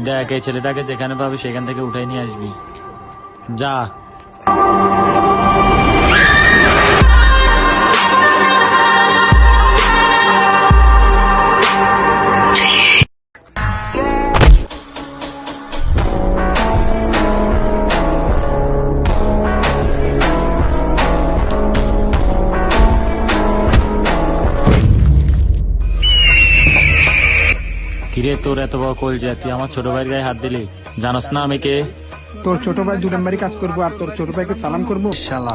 দেখ এই ছেলেটাকে যেখানে পাবি সেখান থেকে উঠাই নিয়ে আসবি। যা। কিরে তোর এত বড় কলজা, তুই আমার ছোট ভাইয়ের গায়ে হাত দিলি? জানোস না আমি কে? তোর ছোট ভাই 2 নম্বরই কাজ করবো আর তোর ছোট ভাইকে চালান করবো শালা।